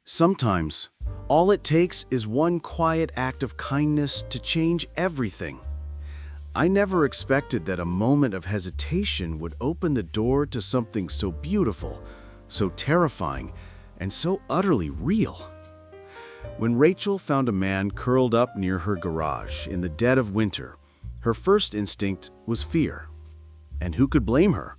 Sometimes, all it takes is one quiet act of kindness to change everything. I never expected that a moment of hesitation would open the door to something so beautiful, so terrifying, and so utterly real. When Rachel found a man curled up near her garage in the dead of winter, her first instinct was fear. And who could blame her?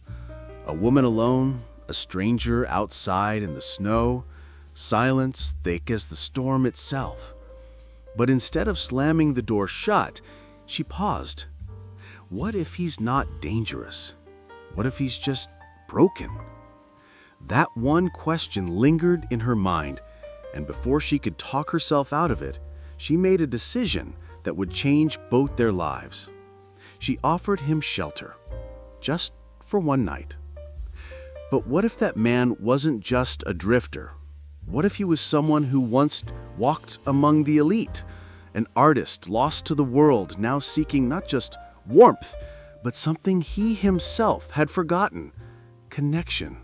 A woman alone, a stranger outside in the snow, silence thick as the storm itself. But instead of slamming the door shut, she paused. What if he's not dangerous? What if he's just broken? That one question lingered in her mind, and before she could talk herself out of it, she made a decision that would change both their lives. She offered him shelter, just for one night. But what if that man wasn't just a drifter? What if he was someone who once walked among the elite, an artist lost to the world, now seeking not just warmth, but something he himself had forgotten: connection?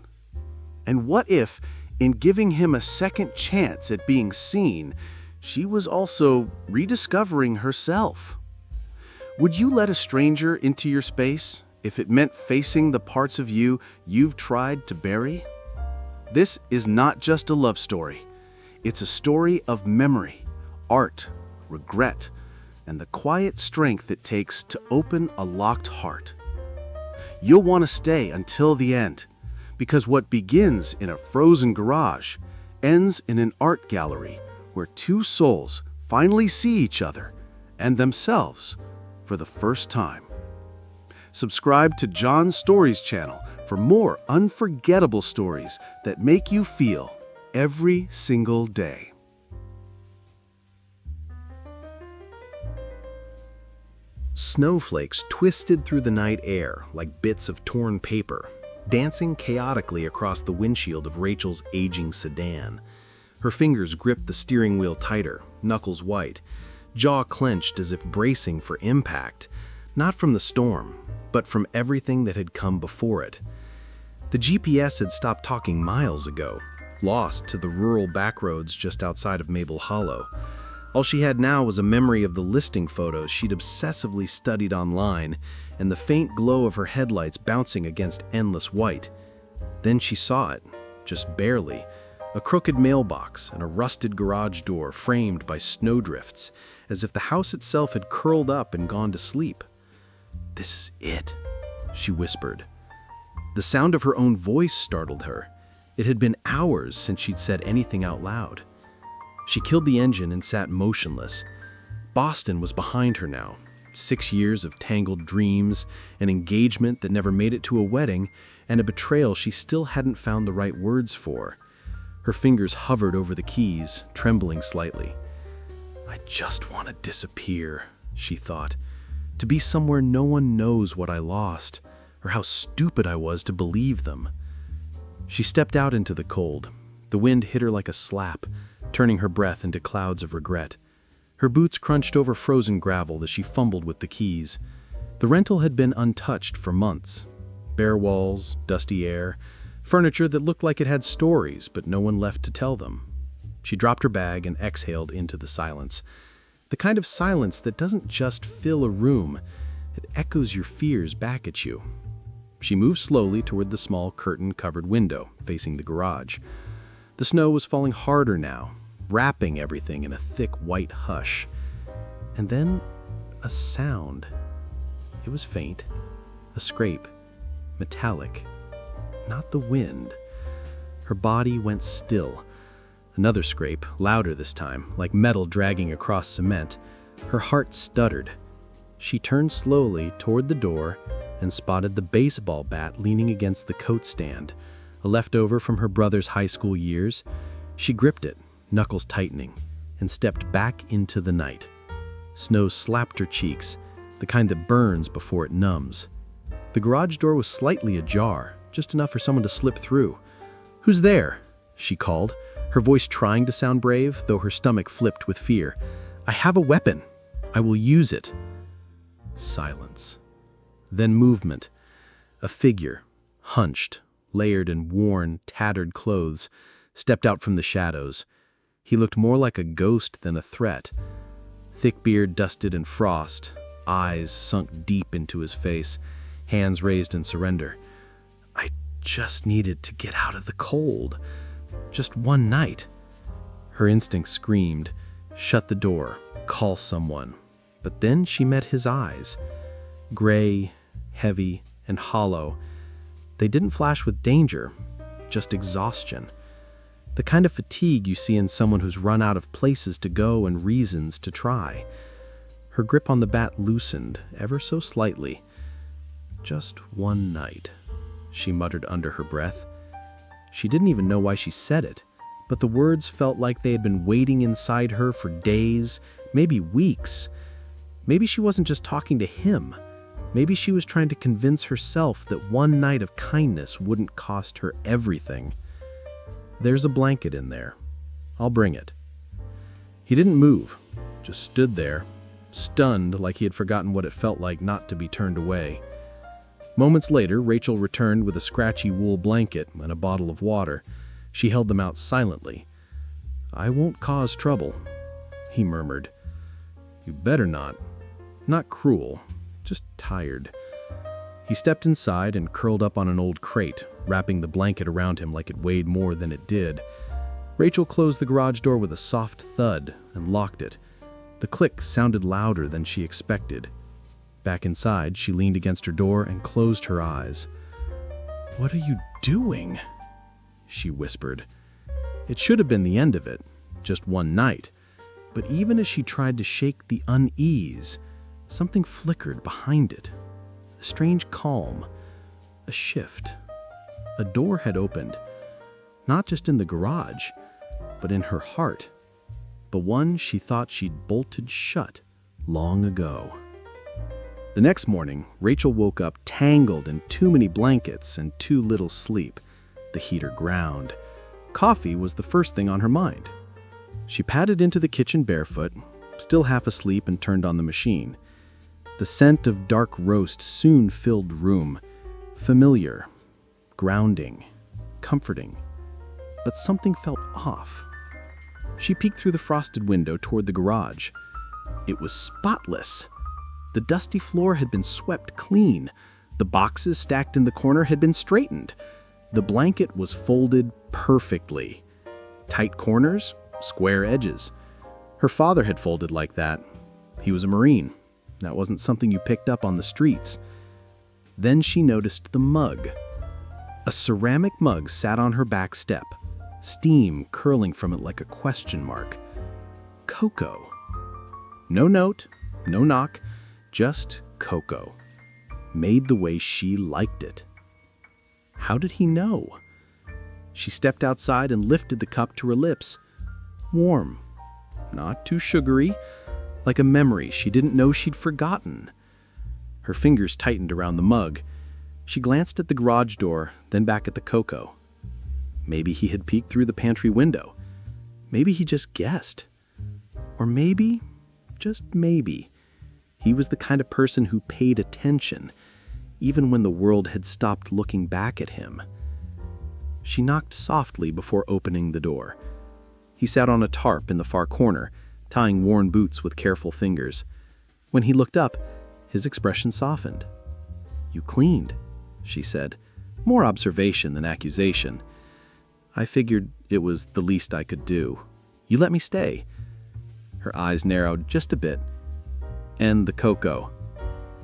And what if, in giving him a second chance at being seen, she was also rediscovering herself? Would you let a stranger into your space if it meant facing the parts of you you've tried to bury? This is not just a love story. It's a story of memory, art, regret, and the quiet strength it takes to open a locked heart. You'll want to stay until the end, because what begins in a frozen garage ends in an art gallery where two souls finally see each other and themselves for the first time. Subscribe to John's Stories channel for more unforgettable stories that make you feel every single day. Snowflakes twisted through the night air like bits of torn paper, dancing chaotically across the windshield of Rachel's aging sedan. Her fingers gripped the steering wheel tighter, knuckles white, jaw clenched as if bracing for impact, not from the storm, but from everything that had come before it. The GPS had stopped talking miles ago, lost to the rural backroads just outside of Maple Hollow. All she had now was a memory of the listing photos she'd obsessively studied online and the faint glow of her headlights bouncing against endless white. Then she saw it, just barely, a crooked mailbox and a rusted garage door framed by snowdrifts, as if the house itself had curled up and gone to sleep. "This is it," she whispered. The sound of her own voice startled her. It had been hours since she'd said anything out loud. She killed the engine and sat motionless. Boston was behind her now. 6 years of tangled dreams, an engagement that never made it to a wedding, and a betrayal she still hadn't found the right words for. Her fingers hovered over the keys, trembling slightly. "I just want to disappear," she thought. "To be somewhere no one knows what I lost, or how stupid I was to believe them." She stepped out into the cold. The wind hit her like a slap, turning her breath into clouds of regret. Her boots crunched over frozen gravel as she fumbled with the keys. The rental had been untouched for months. Bare walls, dusty air, furniture that looked like it had stories, but no one left to tell them. She dropped her bag and exhaled into the silence. The kind of silence that doesn't just fill a room, it echoes your fears back at you. She moved slowly toward the small curtain-covered window facing the garage. The snow was falling harder now, wrapping everything in a thick white hush. And then a sound. It was faint, a scrape, metallic, not the wind. Her body went still. Another scrape, louder this time, like metal dragging across cement. Her heart stuttered. She turned slowly toward the door and spotted the baseball bat leaning against the coat stand, a leftover from her brother's high school years. She gripped it, knuckles tightening, and stepped back into the night. Snow slapped her cheeks, the kind that burns before it numbs. The garage door was slightly ajar, just enough for someone to slip through. "Who's there?" she called, her voice trying to sound brave, though her stomach flipped with fear. "I have a weapon. I will use it." Silence. Then movement. A figure, hunched, layered in worn, tattered clothes, stepped out from the shadows. He looked more like a ghost than a threat. Thick beard dusted in frost, eyes sunk deep into his face, hands raised in surrender. I just needed to get out of the cold. Just one night. Her instinct screamed, shut the door, call someone. But then she met his eyes. Gray, heavy, and hollow. They didn't flash with danger, just exhaustion. The kind of fatigue you see in someone who's run out of places to go and reasons to try. Her grip on the bat loosened, ever so slightly. Just one night, she muttered under her breath. She didn't even know why she said it, but the words felt like they had been waiting inside her for days, maybe weeks. Maybe she wasn't just talking to him. Maybe she was trying to convince herself that one night of kindness wouldn't cost her everything. There's a blanket in there. I'll bring it. He didn't move, just stood there, stunned like he had forgotten what it felt like not to be turned away. Moments later, Rachel returned with a scratchy wool blanket and a bottle of water. She held them out silently. "I won't cause trouble," he murmured. "You better not. Not cruel, just tired." He stepped inside and curled up on an old crate, wrapping the blanket around him like it weighed more than it did. Rachel closed the garage door with a soft thud and locked it. The click sounded louder than she expected. Back inside, she leaned against her door and closed her eyes. "What are you doing?" she whispered. It should have been the end of it, just one night. But even as she tried to shake the unease, something flickered behind it. A strange calm, a shift. A door had opened, not just in the garage, but in her heart. The one she thought she'd bolted shut long ago. The next morning, Rachel woke up tangled in too many blankets and too little sleep. The heater ground. Coffee was the first thing on her mind. She padded into the kitchen barefoot, still half asleep, and turned on the machine. The scent of dark roast soon filled the room. Familiar, grounding, comforting. But something felt off. She peeked through the frosted window toward the garage. It was spotless. The dusty floor had been swept clean. The boxes stacked in the corner had been straightened. The blanket was folded perfectly. Tight corners, square edges. Her father had folded like that. He was a Marine. That wasn't something you picked up on the streets. Then she noticed the mug. A ceramic mug sat on her back step, steam curling from it like a question mark. Cocoa. No note, no knock, just cocoa. Made the way she liked it. How did he know? She stepped outside and lifted the cup to her lips. Warm, not too sugary, like a memory she didn't know she'd forgotten. Her fingers tightened around the mug. She glanced at the garage door, then back at the cocoa. Maybe he had peeked through the pantry window. Maybe he just guessed. Or maybe, just maybe, he was the kind of person who paid attention, even when the world had stopped looking back at him. She knocked softly before opening the door. He sat on a tarp in the far corner, tying worn boots with careful fingers. When he looked up, his expression softened. "You cleaned," she said, more observation than accusation. "I figured it was the least I could do. You let me stay." Her eyes narrowed just a bit. "And the cocoa.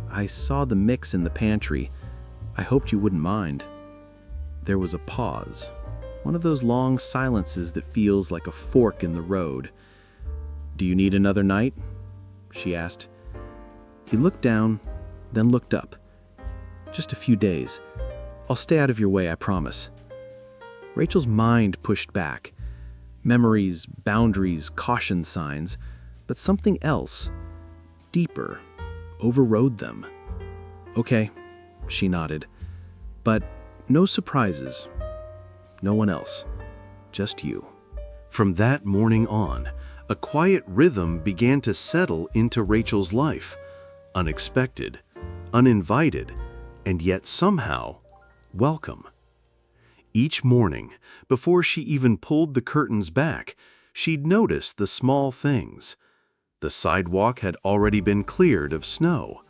I saw the mix in the pantry. I hoped you wouldn't mind." There was a pause, one of those long silences that feels like a fork in the road. "Do you need another night?" she asked. He looked down, then looked up. "Just a few days. I'll stay out of your way, I promise." Rachel's mind pushed back. Memories, boundaries, caution signs, but something else, deeper, overrode them. "Okay," she nodded. "But no surprises. No one else. Just you." From that morning on, a quiet rhythm began to settle into Rachel's life. Unexpected, uninvited, and yet somehow welcome. Each morning, before she even pulled the curtains back, She'd noticed the small things. The sidewalk had already been cleared of snow.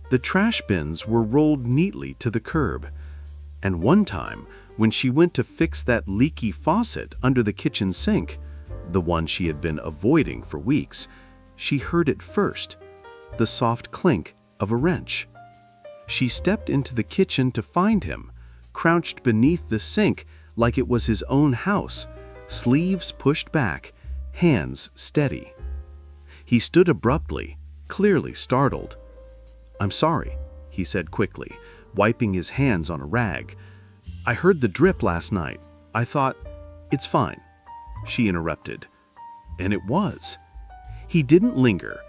The trash bins were rolled neatly to the curb. And one time, when she went to fix that leaky faucet under the kitchen sink, the one she had been avoiding for weeks, she heard it first, the soft clink of a wrench. She stepped into the kitchen to find him, crouched beneath the sink like it was his own house, sleeves pushed back, hands steady. He stood abruptly, clearly startled. "I'm sorry," he said quickly, wiping his hands on a rag. "I heard the drip last night. I thought, it's fine," she interrupted. And it was. He didn't linger,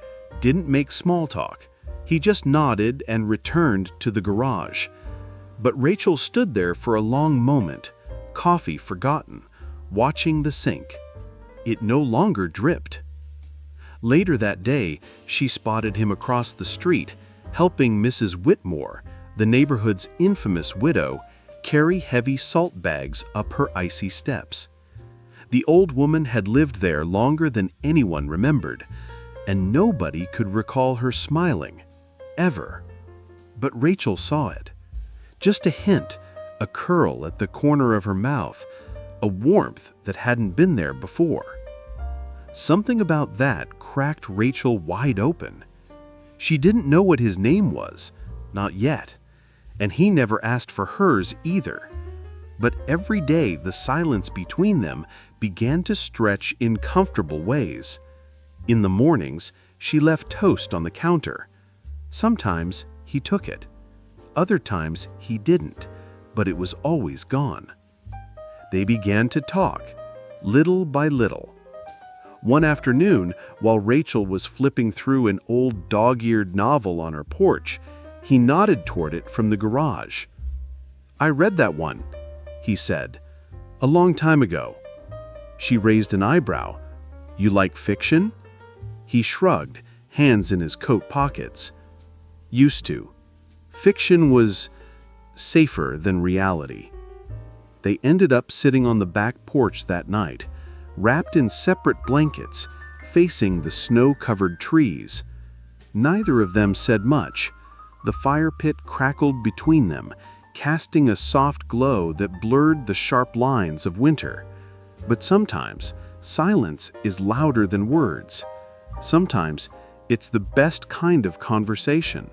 didn't make small talk. He just nodded and returned to the garage. But Rachel stood there for a long moment, coffee forgotten, watching the sink. It no longer dripped. Later that day, she spotted him across the street, helping Mrs. Whitmore, the neighborhood's infamous widow, carry heavy salt bags up her icy steps. The old woman had lived there longer than anyone remembered, and nobody could recall her smiling, ever. But Rachel saw it. Just a hint, a curl at the corner of her mouth, a warmth that hadn't been there before. Something about that cracked Rachel wide open. She didn't know what his name was, not yet, and he never asked for hers either. But every day the silence between them began to stretch in comfortable ways. In the mornings, she left toast on the counter. Sometimes he took it. Other times he didn't, but it was always gone. They began to talk, little by little. One afternoon, while Rachel was flipping through an old dog-eared novel on her porch, he nodded toward it from the garage. "I read that one," he said, "a long time ago." She raised an eyebrow. "You like fiction?" He shrugged, hands in his coat pockets. "Used to. Fiction was safer than reality." They ended up sitting on the back porch that night, wrapped in separate blankets, facing the snow-covered trees. Neither of them said much. The fire pit crackled between them, casting a soft glow that blurred the sharp lines of winter. But sometimes, silence is louder than words. Sometimes, it's the best kind of conversation.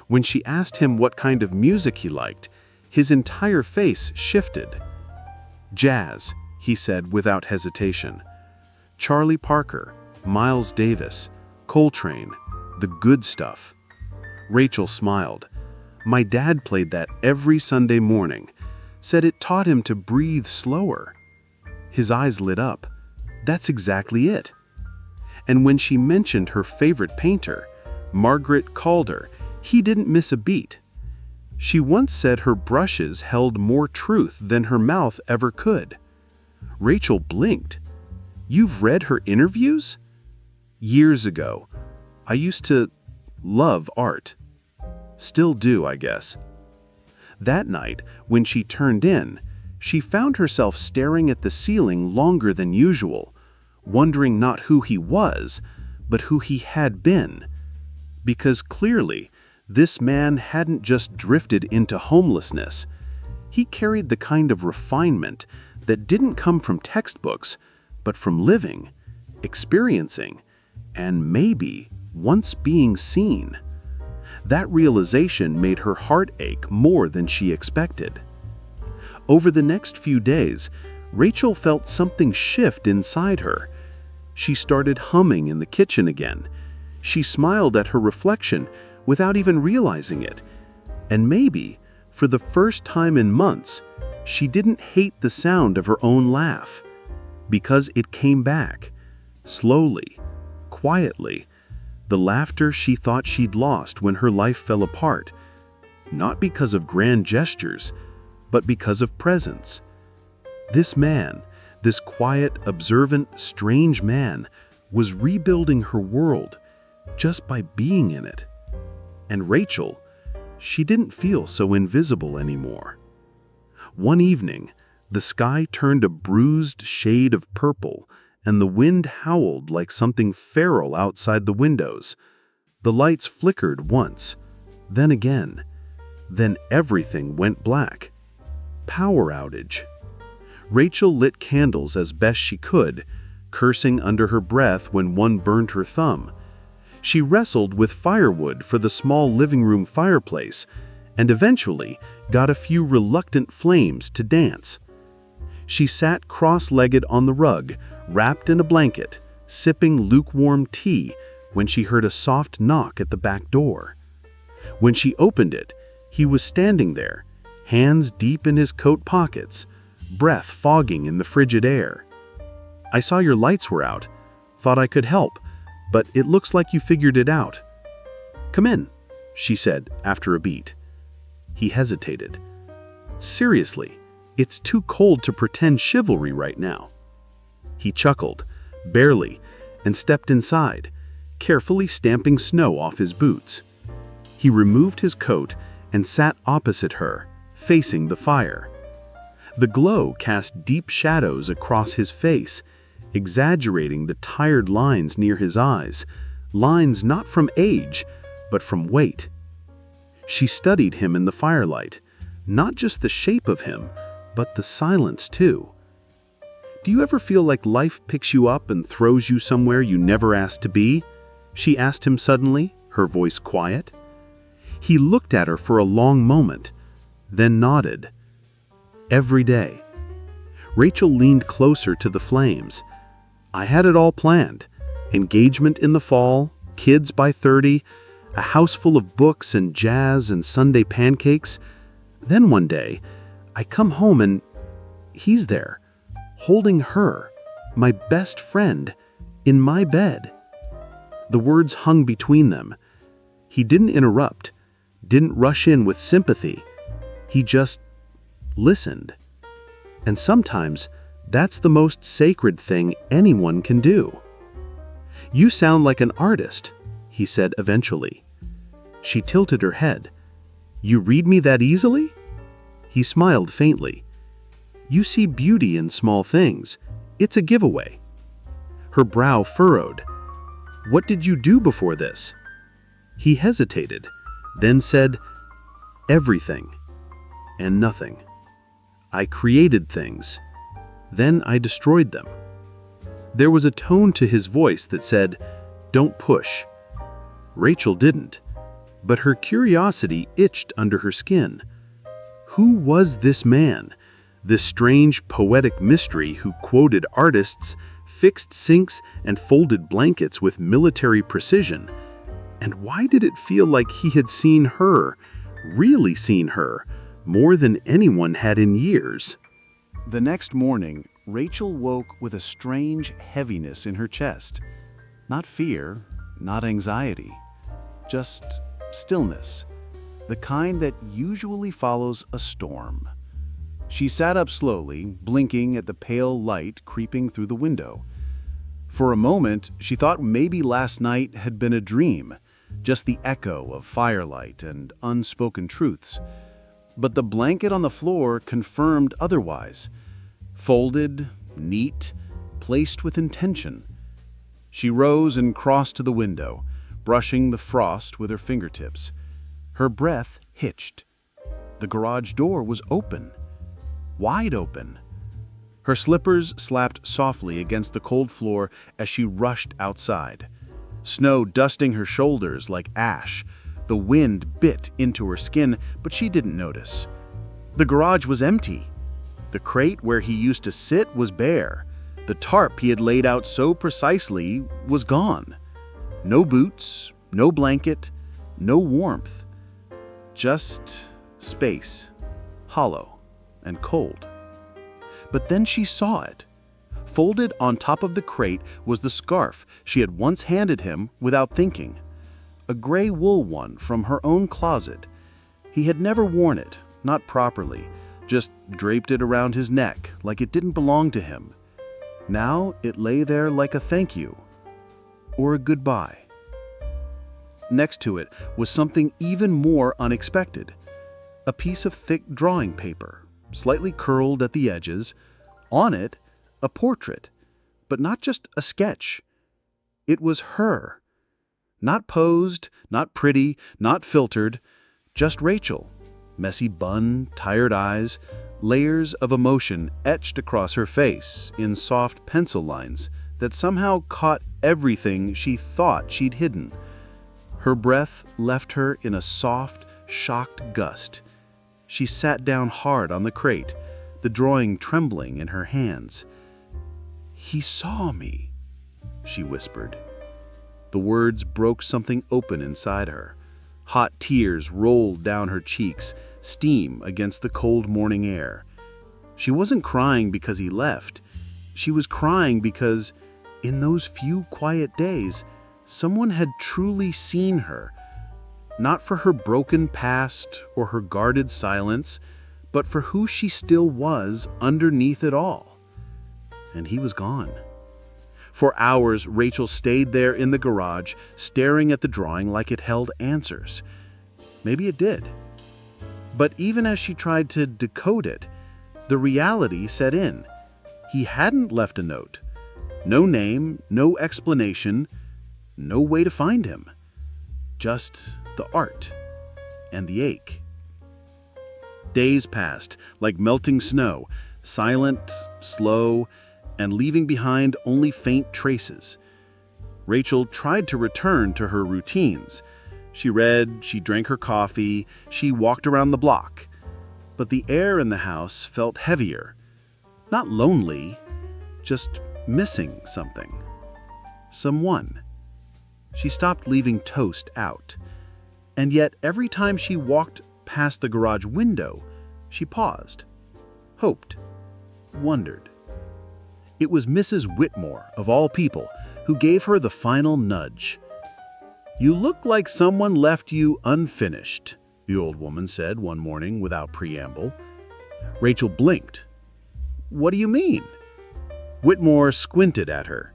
When she asked him what kind of music he liked, his entire face shifted. "Jazz," he said without hesitation. "Charlie Parker, Miles Davis, Coltrane, the good stuff." Rachel smiled. "My dad played that every Sunday morning, said it taught him to breathe slower." His eyes lit up. That's exactly it. And when she mentioned her favorite painter, Margaret Calder, he didn't miss a beat. She once said her brushes held more truth than her mouth ever could. Rachel blinked. "You've read her interviews?" "Years ago. I used to love art. Still do, I guess." That night, when she turned in, she found herself staring at the ceiling longer than usual, wondering not who he was, but who he had been. Because clearly, this man hadn't just drifted into homelessness. He carried the kind of refinement that didn't come from textbooks, but from living, experiencing, and maybe once being seen. That realization made her heart ache more than she expected. Over the next few days, Rachel felt something shift inside her. She started humming in the kitchen again. She smiled at her reflection without even realizing it. And maybe, for the first time in months, she didn't hate the sound of her own laugh. Because it came back, slowly, quietly, the laughter she thought she'd lost when her life fell apart. Not because of grand gestures, but because of presence. This man, this quiet, observant, strange man, was rebuilding her world just by being in it. And Rachel, she didn't feel so invisible anymore. One evening, the sky turned a bruised shade of purple and the wind howled like something feral outside the windows. The lights flickered once, then again. Then everything went black. Power outage. Rachel lit candles as best she could, cursing under her breath when one burned her thumb. She wrestled with firewood for the small living room fireplace, and eventually got a few reluctant flames to dance. She sat cross-legged on the rug, wrapped in a blanket, sipping lukewarm tea when she heard a soft knock at the back door. When she opened it, he was standing there, hands deep in his coat pockets, breath fogging in the frigid air. "I saw your lights were out. Thought I could help, but it looks like you figured it out." "Come in," she said after a beat. He hesitated. "Seriously, it's too cold to pretend chivalry right now." He chuckled, barely, and stepped inside, carefully stamping snow off his boots. He removed his coat and sat opposite her, facing the fire. The glow cast deep shadows across his face, exaggerating the tired lines near his eyes, lines not from age, but from weight. She studied him in the firelight, not just the shape of him, but the silence too. "Do you ever feel like life picks you up and throws you somewhere you never asked to be?" she asked him suddenly, her voice quiet. He looked at her for a long moment, then nodded. "Every day." Rachel leaned closer to the flames. "I had it all planned. Engagement in the fall, kids by 30, a house full of books and jazz and Sunday pancakes. Then one day, I come home and he's there, holding her, my best friend, in my bed." The words hung between them. He didn't interrupt, didn't rush in with sympathy. He just listened. And sometimes that's the most sacred thing anyone can do. "You sound like an artist," he said eventually. She tilted her head. "You read me that easily?" He smiled faintly. "You see beauty in small things. It's a giveaway." Her brow furrowed. "What did you do before this?" He hesitated, then said, "Everything and nothing. I created things, then I destroyed them." There was a tone to his voice that said, "Don't push." Rachel didn't, but her curiosity itched under her skin. Who was this man, this strange poetic mystery who quoted artists, fixed sinks, and folded blankets with military precision? And why did it feel like he had seen her, really seen her, more than anyone had in years? The next morning, Rachel woke with a strange heaviness in her chest. Not fear, not anxiety, just stillness, the kind that usually follows a storm. She sat up slowly, blinking at the pale light creeping through the window. For a moment, she thought maybe last night had been a dream, just the echo of firelight and unspoken truths. But the blanket on the floor confirmed otherwise. Folded, neat, placed with intention. She rose and crossed to the window, brushing the frost with her fingertips. Her breath hitched. The garage door was open, wide open. Her slippers slapped softly against the cold floor as she rushed outside. Snow dusting her shoulders like ash. The wind bit into her skin, but she didn't notice. The garage was empty. The crate where he used to sit was bare. The tarp he had laid out so precisely was gone. No boots, no blanket, no warmth. Just space, hollow and cold. But then she saw it. Folded on top of the crate was the scarf she had once handed him without thinking. A gray wool one from her own closet. He had never worn it, not properly, just draped it around his neck like it didn't belong to him. Now it lay there like a thank you, or a goodbye. Next to it was something even more unexpected. A piece of thick drawing paper, slightly curled at the edges. On it, a portrait, but not just a sketch. It was her. Not posed, not pretty, not filtered, just Rachel. Messy bun, tired eyes, layers of emotion etched across her face in soft pencil lines that somehow caught everything she thought she'd hidden. Her breath left her in a soft, shocked gust. She sat down hard on the crate, the drawing trembling in her hands. "He saw me," she whispered. The words broke something open inside her. Hot tears rolled down her cheeks, steam against the cold morning air. She wasn't crying because he left. She was crying because, in those few quiet days, someone had truly seen her. Not for her broken past or her guarded silence, but for who she still was underneath it all. And he was gone. For hours, Rachel stayed there in the garage, staring at the drawing like it held answers. Maybe it did. But even as she tried to decode it, the reality set in. He hadn't left a note. No name, no explanation, no way to find him. Just the art and the ache. Days passed like melting snow, silent, slow, and leaving behind only faint traces. Rachel tried to return to her routines. She read, she drank her coffee, she walked around the block. But the air in the house felt heavier. Not lonely, just missing something. Someone. She stopped leaving toast out. And yet every time she walked past the garage window, she paused, hoped, wondered. It was Mrs. Whitmore, of all people, who gave her the final nudge. "You look like someone left you unfinished," the old woman said one morning without preamble. Rachel blinked. "What do you mean?" Whitmore squinted at her.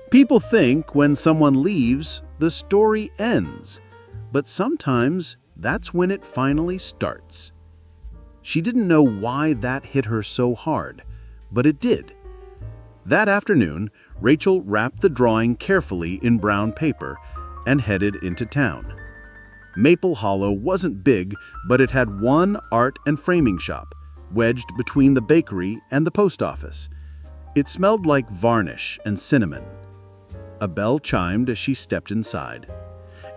"People think when someone leaves, the story ends, but sometimes that's when it finally starts." She didn't know why that hit her so hard, but it did. That afternoon, Rachel wrapped the drawing carefully in brown paper and headed into town. Maple Hollow wasn't big, but it had one art and framing shop, wedged between the bakery and the post office. It smelled like varnish and cinnamon. A bell chimed as she stepped inside.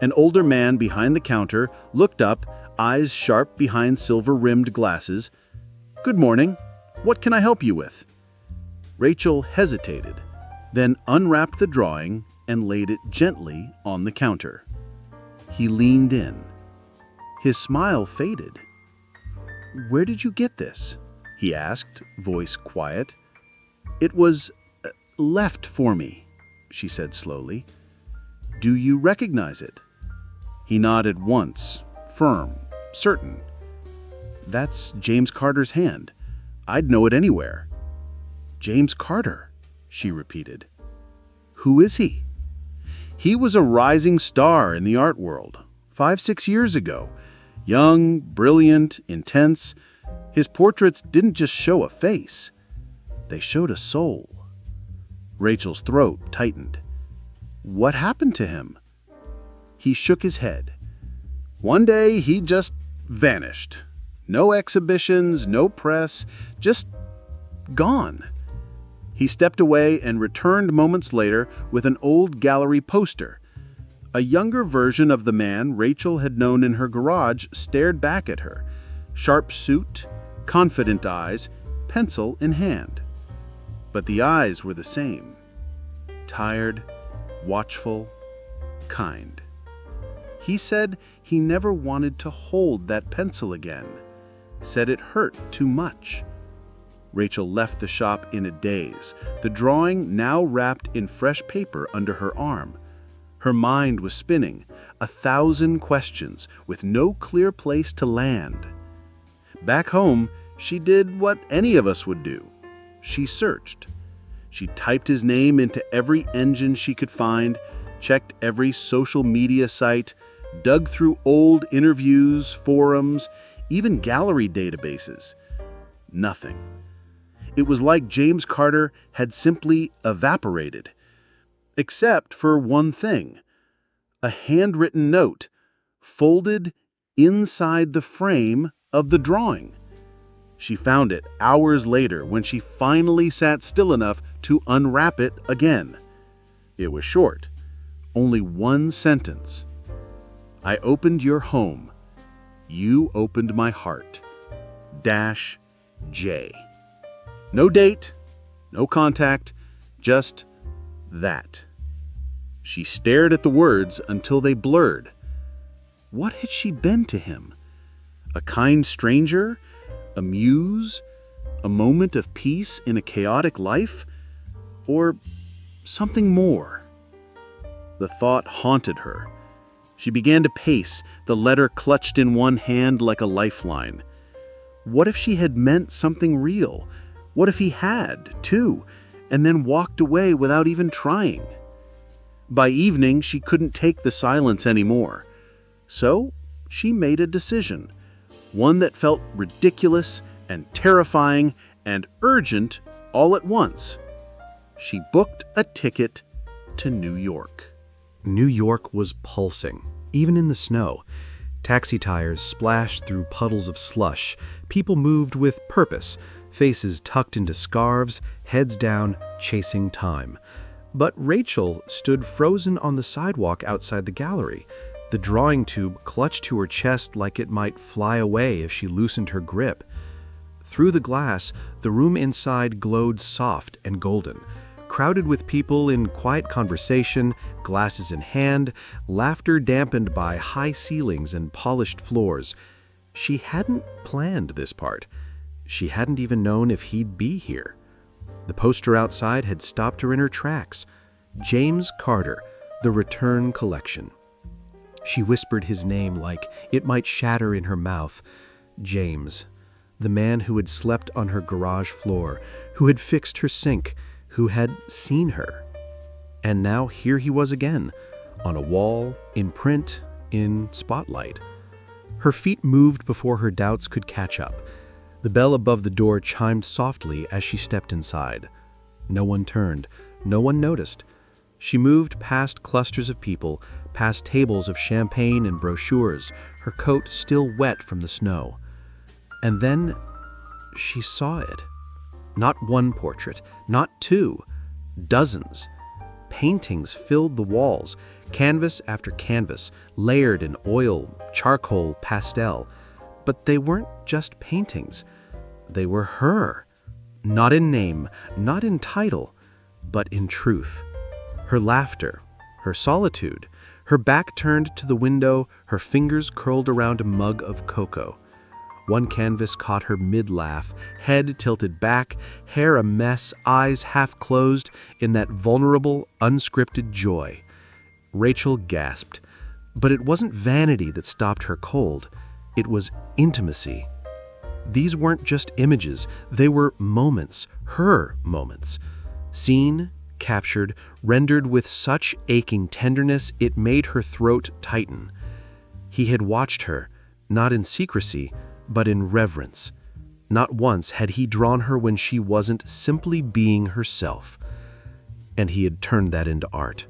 An older man behind the counter looked up, eyes sharp behind silver-rimmed glasses. "Good morning. What can I help you with?" Rachel hesitated, then unwrapped the drawing and laid it gently on the counter. He leaned in. His smile faded. "Where did you get this?" he asked, voice quiet. "It was left for me," she said slowly. "Do you recognize it?" He nodded once, firm, certain. "That's James Carter's hand. I'd know it anywhere." "James Carter," she repeated. "Who is he?" "He was a rising star in the art world, 5-6 years ago. Young, brilliant, intense. His portraits didn't just show a face. They showed a soul." Rachel's throat tightened. "What happened to him?" He shook his head. "One day he just vanished. No exhibitions, no press, just gone." He stepped away and returned moments later with an old gallery poster. A younger version of the man Rachel had known in her garage stared back at her. Sharp suit, confident eyes, pencil in hand. But the eyes were the same. Tired, watchful, kind. He said he never wanted to hold that pencil again. Said it hurt too much. Rachel left the shop in a daze, the drawing now wrapped in fresh paper under her arm. Her mind was spinning, 1,000 questions with no clear place to land. Back home, she did what any of us would do. She searched. She typed his name into every engine she could find, checked every social media site, dug through old interviews, forums, even gallery databases. Nothing. It was like James Carter had simply evaporated. Except for one thing. A handwritten note, folded inside the frame of the drawing. She found it hours later when she finally sat still enough to unwrap it again. It was short, only one sentence. I opened your home. You opened my heart. -J. No date, no contact, just that. She stared at the words until they blurred. What had she been to him? A kind stranger? A muse? A moment of peace in a chaotic life? Or something more? The thought haunted her. She began to pace, the letter clutched in one hand like a lifeline. What if she had meant something real? What if he had, too, and then walked away without even trying? By evening, she couldn't take the silence anymore. So she made a decision, one that felt ridiculous and terrifying and urgent all at once. She booked a ticket to New York. New York was pulsing, even in the snow. Taxi tires splashed through puddles of slush. People moved with purpose, faces tucked into scarves, heads down, chasing time. But Rachel stood frozen on the sidewalk outside the gallery. The drawing tube clutched to her chest like it might fly away if she loosened her grip. Through the glass, the room inside glowed soft and golden, crowded with people in quiet conversation, glasses in hand, laughter dampened by high ceilings and polished floors. She hadn't planned this part. She hadn't even known if he'd be here. The poster outside had stopped her in her tracks. James Carter, The Return Collection. She whispered his name like it might shatter in her mouth. James, the man who had slept on her garage floor, who had fixed her sink, who had seen her. And now here he was again, on a wall, in print, in spotlight. Her feet moved before her doubts could catch up. The bell above the door chimed softly as she stepped inside. No one turned. No one noticed. She moved past clusters of people, past tables of champagne and brochures, her coat still wet from the snow. And then she saw it. Not one portrait, not two, dozens. Paintings filled the walls, canvas after canvas, layered in oil, charcoal, pastel. But they weren't just paintings. They were her. Not in name, not in title, but in truth. Her laughter, her solitude, her back turned to the window, her fingers curled around a mug of cocoa. One canvas caught her mid-laugh, head tilted back, hair a mess, eyes half closed in that vulnerable, unscripted joy. Rachel gasped. But it wasn't vanity that stopped her cold. It was intimacy. These weren't just images, they were moments, her moments. Seen, captured, rendered with such aching tenderness it made her throat tighten. He had watched her, not in secrecy, but in reverence. Not once had he drawn her when she wasn't simply being herself. And he had turned that into art.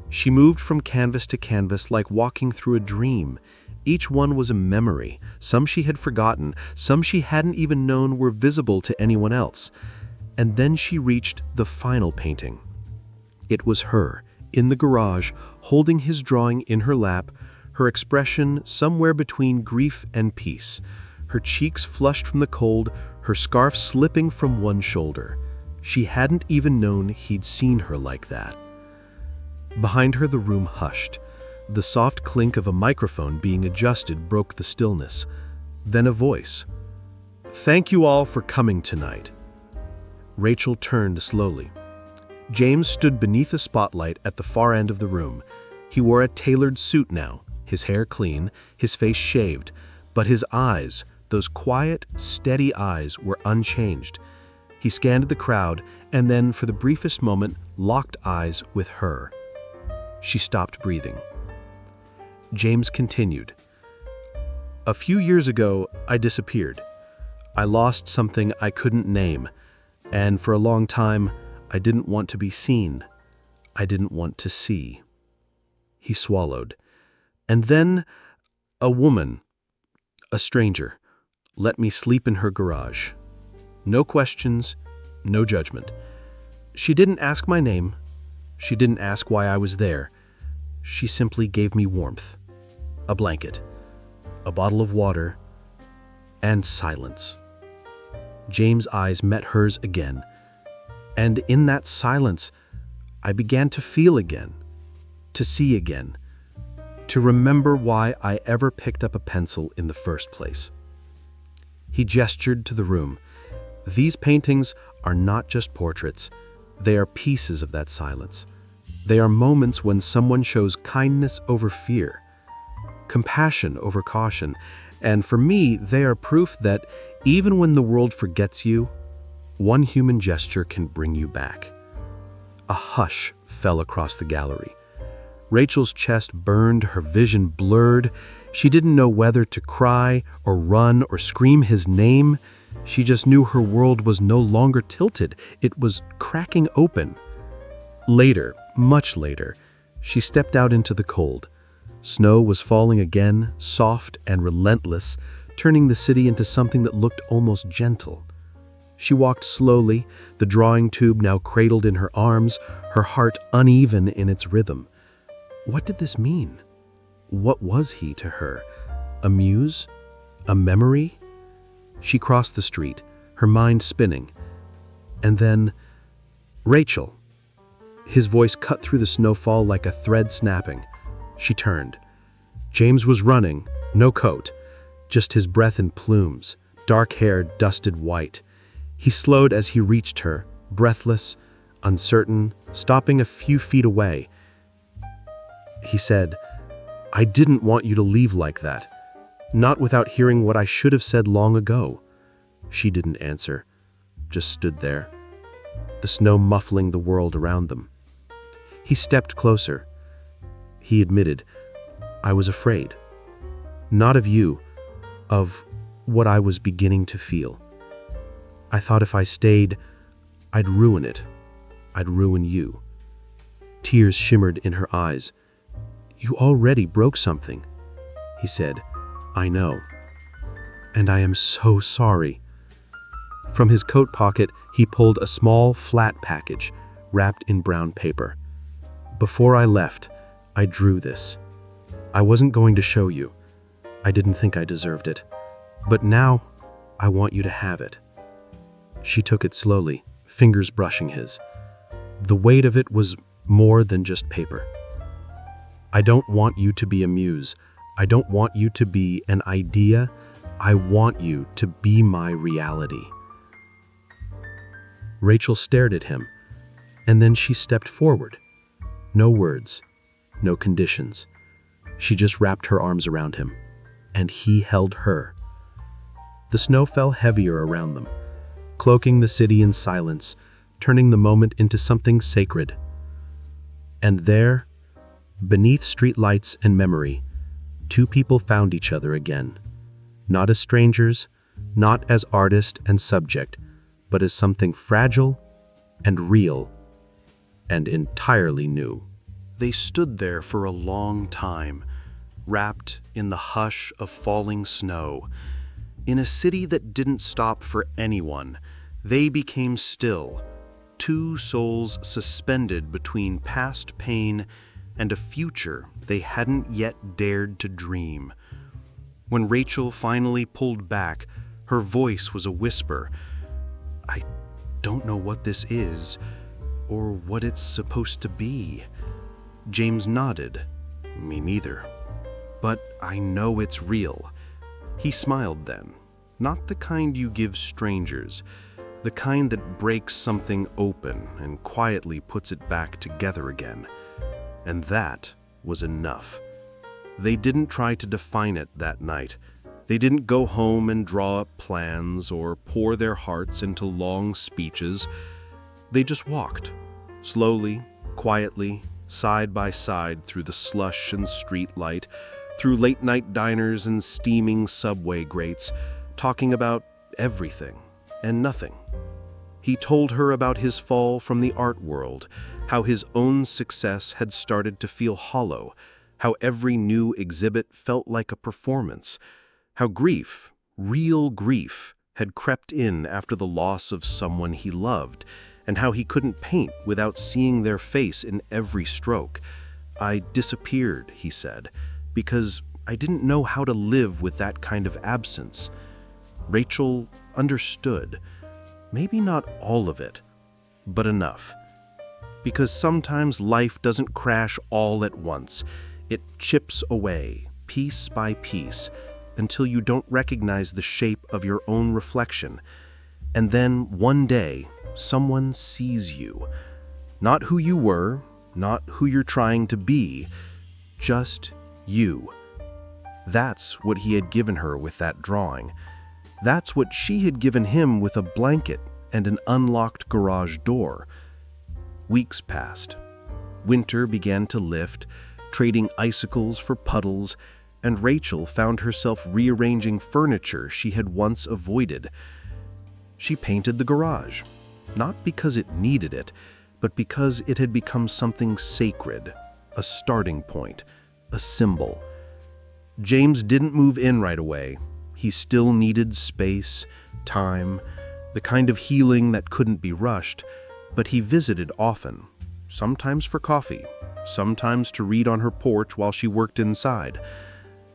She moved from canvas to canvas like walking through a dream. Each one was a memory, some she had forgotten, some she hadn't even known were visible to anyone else. And then she reached the final painting. It was her, in the garage, holding his drawing in her lap, her expression somewhere between grief and peace, her cheeks flushed from the cold, her scarf slipping from one shoulder. She hadn't even known he'd seen her like that. Behind her, the room hushed. The soft clink of a microphone being adjusted broke the stillness. Then a voice. "Thank you all for coming tonight." Rachel turned slowly. James stood beneath a spotlight at the far end of the room. He wore a tailored suit now, his hair clean, his face shaved, but his eyes, those quiet, steady eyes, were unchanged. He scanned the crowd and then, for the briefest moment, locked eyes with her. She stopped breathing. James continued. "A few years ago, I disappeared. I lost something I couldn't name. And for a long time, I didn't want to be seen. I didn't want to see. He swallowed. And then a woman, a stranger, let me sleep in her garage. No questions, no judgment. She didn't ask my name. She didn't ask why I was there. She simply gave me warmth, a blanket, a bottle of water, and silence. James' eyes met hers again, and in that silence, I began to feel again, to see again, to remember why I ever picked up a pencil in the first place. He gestured to the room. These paintings are not just portraits. They are pieces of that silence. They are moments when someone shows kindness over fear, compassion over caution, and for me, they are proof that even when the world forgets you, one human gesture can bring you back. A hush fell across the gallery. Rachel's chest burned, her vision blurred. She didn't know whether to cry or run or scream his name. She just knew her world was no longer tilted. It was cracking open. Later, much later, she stepped out into the cold. Snow was falling again, soft and relentless, turning the city into something that looked almost gentle. She walked slowly, the drawing tube now cradled in her arms, her heart uneven in its rhythm. What did this mean? What was he to her? A muse? A memory? She crossed the street, her mind spinning. And then, Rachel. His voice cut through the snowfall like a thread snapping. She turned. James was running, no coat, just his breath in plumes, dark hair dusted white. He slowed as he reached her, breathless, uncertain, stopping a few feet away. He said, "I didn't want you to leave like that. Not without hearing what I should have said long ago." She didn't answer, just stood there, the snow muffling the world around them. He stepped closer. He admitted, "I was afraid. Not of you, of what I was beginning to feel. I thought if I stayed, I'd ruin it. I'd ruin you." Tears shimmered in her eyes. "You already broke something," he said. "I know. And I am so sorry." From his coat pocket, he pulled a small, flat package, wrapped in brown paper. "Before I left, I drew this. I wasn't going to show you. I didn't think I deserved it. But now, I want you to have it." She took it slowly, fingers brushing his. The weight of it was more than just paper. "I don't want you to be a muse. I don't want you to be an idea. I want you to be my reality." Rachel stared at him, and then she stepped forward. No words, no conditions. She just wrapped her arms around him, and he held her. The snow fell heavier around them, cloaking the city in silence, turning the moment into something sacred. And there, beneath streetlights and memory, two people found each other again, not as strangers, not as artist and subject, but as something fragile and real and entirely new. They stood there for a long time, wrapped in the hush of falling snow. In a city that didn't stop for anyone, they became still, two souls suspended between past pain and a future they hadn't yet dared to dream. When Rachel finally pulled back, her voice was a whisper. "I don't know what this is, or what it's supposed to be." James nodded. "Me neither. But I know it's real." He smiled then. Not the kind you give strangers, the kind that breaks something open and quietly puts it back together again. And that was enough. They didn't try to define it that night. They didn't go home and draw up plans or pour their hearts into long speeches. They just walked, slowly, quietly, side by side through the slush and street light, through late-night diners and steaming subway grates, talking about everything and nothing. He told her about his fall from the art world, how his own success had started to feel hollow, how every new exhibit felt like a performance, how grief, real grief, had crept in after the loss of someone he loved, and how he couldn't paint without seeing their face in every stroke. "I disappeared," he said, "because I didn't know how to live with that kind of absence." Rachel understood. Maybe not all of it, but enough. Because sometimes life doesn't crash all at once. It chips away, piece by piece, until you don't recognize the shape of your own reflection. And then, one day, someone sees you. Not who you were, not who you're trying to be, just you. That's what he had given her with that drawing. That's what she had given him with a blanket and an unlocked garage door. Weeks passed. Winter began to lift, trading icicles for puddles, and Rachel found herself rearranging furniture she had once avoided. She painted the garage, not because it needed it, but because it had become something sacred, a starting point, a symbol. James didn't move in right away. He still needed space, time, the kind of healing that couldn't be rushed, but he visited often, sometimes for coffee, sometimes to read on her porch while she worked inside.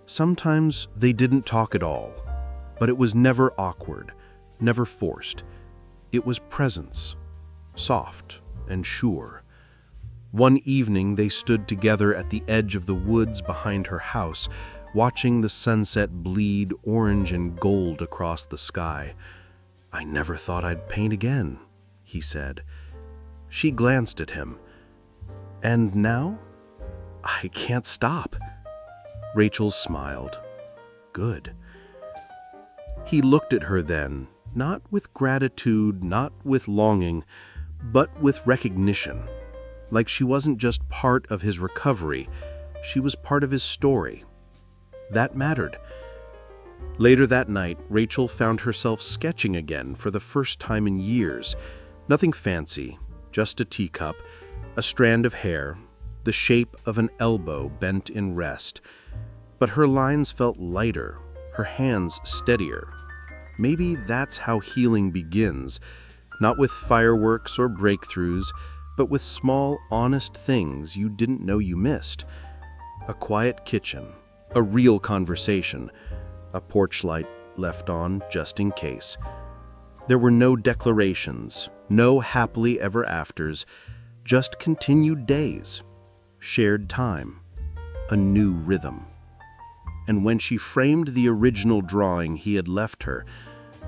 Sometimes they didn't talk at all, but it was never awkward, never forced. It was presence, soft and sure. One evening they stood together at the edge of the woods behind her house, watching the sunset bleed orange and gold across the sky. "I never thought I'd paint again," he said. She glanced at him. "And now? I can't stop." Rachel smiled. "Good." He looked at her then, not with gratitude, not with longing, but with recognition. Like she wasn't just part of his recovery, she was part of his story. That mattered. Later that night, Rachel found herself sketching again for the first time in years. Nothing fancy, just a teacup, a strand of hair, the shape of an elbow bent in rest. But her lines felt lighter, her hands steadier. Maybe that's how healing begins, not with fireworks or breakthroughs, but with small, honest things you didn't know you missed. A quiet kitchen, a real conversation, a porch light left on just in case. There were no declarations, no happily ever afters, just continued days, shared time, a new rhythm. And when she framed the original drawing he had left her,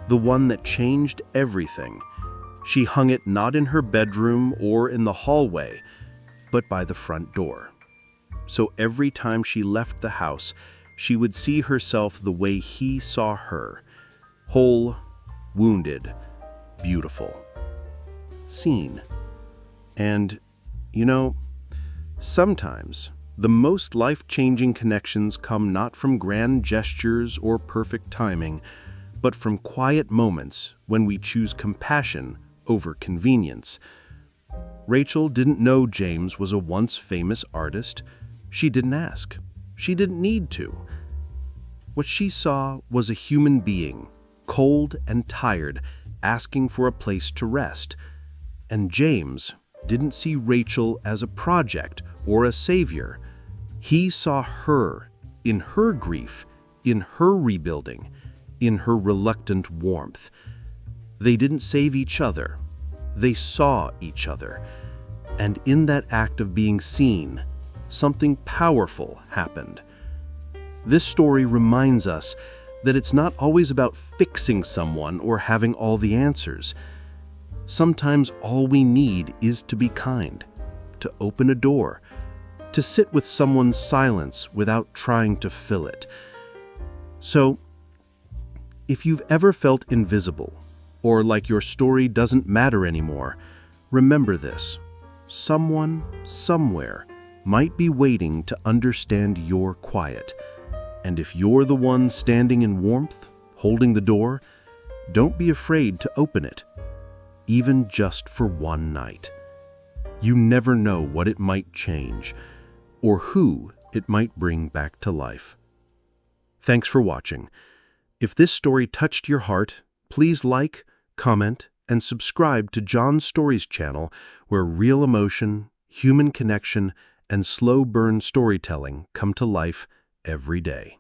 the one that changed everything, she hung it not in her bedroom or in the hallway, but by the front door. So every time she left the house, she would see herself the way he saw her, whole, wounded, beautiful, seen. And, sometimes the most life-changing connections come not from grand gestures or perfect timing, but from quiet moments when we choose compassion over convenience. Rachel didn't know James was a once famous artist. She didn't ask. She didn't need to. What she saw was a human being, cold and tired, asking for a place to rest. And James didn't see Rachel as a project or a savior. He saw her in her grief, in her rebuilding, in her reluctant warmth. They didn't save each other. They saw each other. And in that act of being seen, something powerful happened. This story reminds us that it's not always about fixing someone or having all the answers. Sometimes all we need is to be kind, to open a door, to sit with someone's silence without trying to fill it. So, if you've ever felt invisible, or like your story doesn't matter anymore, remember this. Someone, somewhere, might be waiting to understand your quiet. And if you're the one standing in warmth, holding the door, don't be afraid to open it. even just for one night. You never know what it might change, or who it might bring back to life. Thanks for watching. If this story touched your heart, please like, comment, and subscribe to John's Stories channel, where real emotion, human connection, and slow burn storytelling come to life every day.